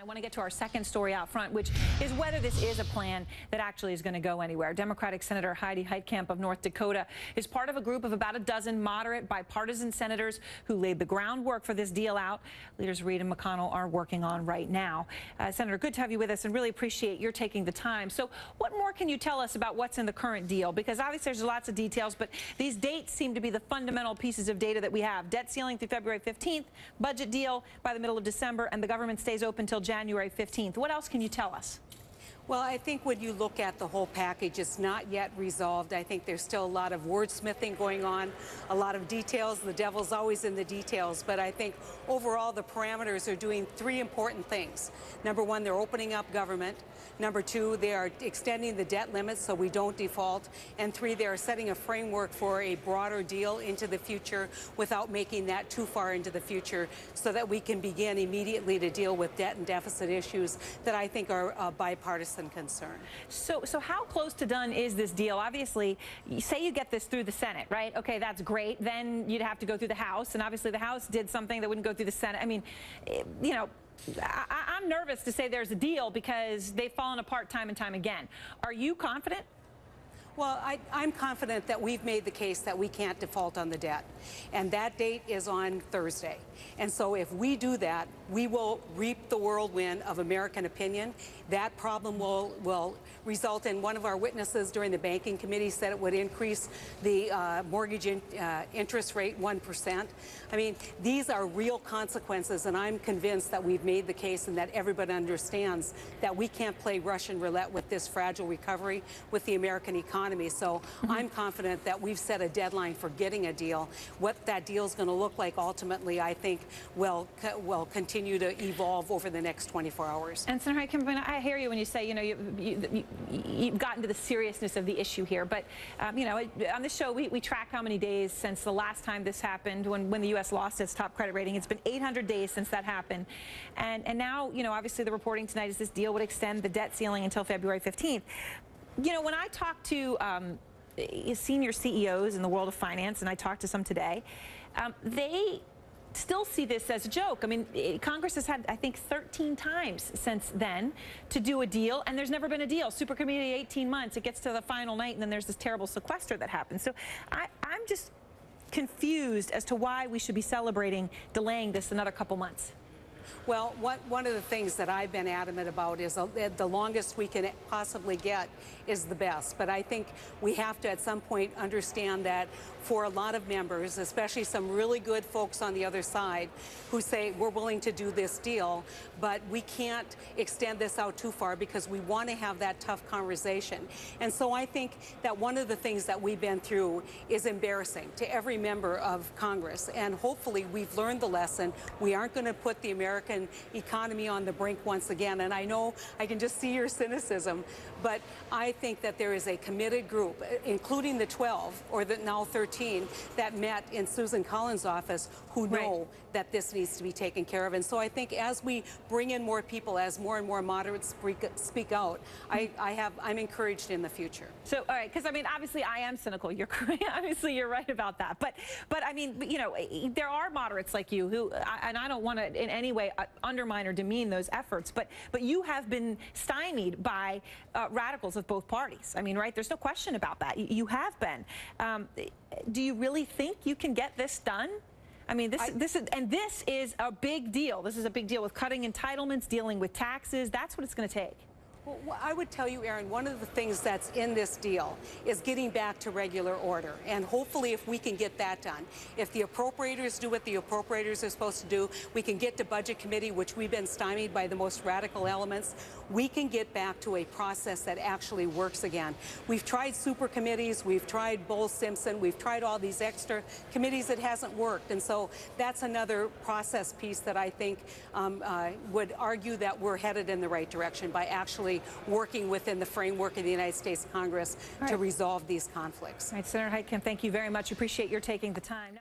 I want to get to our second story out front, which is whether this is a plan that actually is going to go anywhere. Democratic Senator Heidi Heitkamp of North Dakota is part of a group of about a dozen moderate bipartisan senators who laid the groundwork for this deal out. Leaders Reid and McConnell are working on right now. Senator, good to have you with us and really appreciate your taking the time. So what more can you tell us about what's in the current deal? Because obviously there's lots of details, but these dates seem to be the fundamental pieces of data that we have. Debt ceiling through February 15th, budget deal by the middle of December, and the government stays open until January 15th. What else can you tell us? Well, I think when you look at the whole package, it's not yet resolved. I think there's still a lot of wordsmithing going on, a lot of details. The devil's always in the details. But I think overall the parameters are doing three important things. Number one, they're opening up government. Number two, they are extending the debt limits so we don't default. And three, they are setting a framework for a broader deal into the future without making that too far into the future so that we can begin immediately to deal with debt and deficit issues that I think are bipartisan concern. So how close to done is this deal? Obviously, say you get this through the Senate, right? Okay, that's great. Then you'd have to go through the House, and obviously the House did something that wouldn't go through the Senate. I mean, you know, I'm nervous to say there's a deal because they've fallen apart time and time again. Are you confident? Well, I'm confident that we've made the case that we can't default on the debt. And that date is on Thursday. And so if we do that, we will reap the whirlwind of American opinion. That problem will result in one of our witnesses during the banking committee said it would increase the mortgage interest rate 1%. I mean, these are real consequences, and I'm convinced that we've made the case and that everybody understands that we can't play Russian roulette with this fragile recovery with the American economy. So I'm confident that we've set a deadline for getting a deal. What that deal is going to look like ultimately, I think, will continue to evolve over the next 24 hours. And Senator Heitkamp, I hear you when you say, you know, you've gotten to the seriousness of the issue here. But, you know, on this show, we track how many days since the last time this happened when the U.S. lost its top credit rating. It's been 800 days since that happened. And now, you know, obviously the reporting tonight is this deal would extend the debt ceiling until February 15th. You know, when I talk to senior CEOs in the world of finance, and I talked to some today, they still see this as a joke. I mean, Congress has had, I think, 13 times since then to do a deal, and there's never been a deal. Super committee, 18 months. It gets to the final night, and then there's this terrible sequester that happens. So I'm just confused as to why we should be celebrating delaying this another couple months. Well, one of the things that I've been adamant about is the longest we can possibly get is the best. But I think we have to at some point understand that for a lot of members, especially some really good folks on the other side who say we're willing to do this deal, but we can't extend this out too far because we want to have that tough conversation. And so I think that one of the things that we've been through is embarrassing to every member of Congress. And hopefully we've learned the lesson. We aren't going to put the American economy on the brink once again. And I know I can just see your cynicism, but I think that there is a committed group, including the 12 or the now 13 that met in Susan Collins' office, who know that this needs to be taken care of. And so I think as we bring in more people, as more and more moderates speak out, I'm encouraged in the future. So, all right, because I mean, obviously I am cynical. You're obviously you're right about that. But I mean, you know, there are moderates like you who, and I don't want to in any way undermine or demean those efforts, but you have been stymied by radicals of both parties. I mean, right? There's no question about that. You have been. Do you really think you can get this done? I mean, this is a big deal. This is a big deal with cutting entitlements, dealing with taxes. That's what it's going to take. Well, I would tell you, Erin, one of the things that's in this deal is getting back to regular order. And hopefully if we can get that done, if the appropriators do what the appropriators are supposed to do, we can get to Budget Committee, which we've been stymied by the most radical elements. We can get back to a process that actually works again. We've tried super committees, we've tried Bowles-Simpson, we've tried all these extra committees. It hasn't worked. And so that's another process piece that I think would argue that we're headed in the right direction by actually working within the framework of the United States Congress to resolve these conflicts. All right, Senator Heitkamp, thank you very much. Appreciate your taking the time.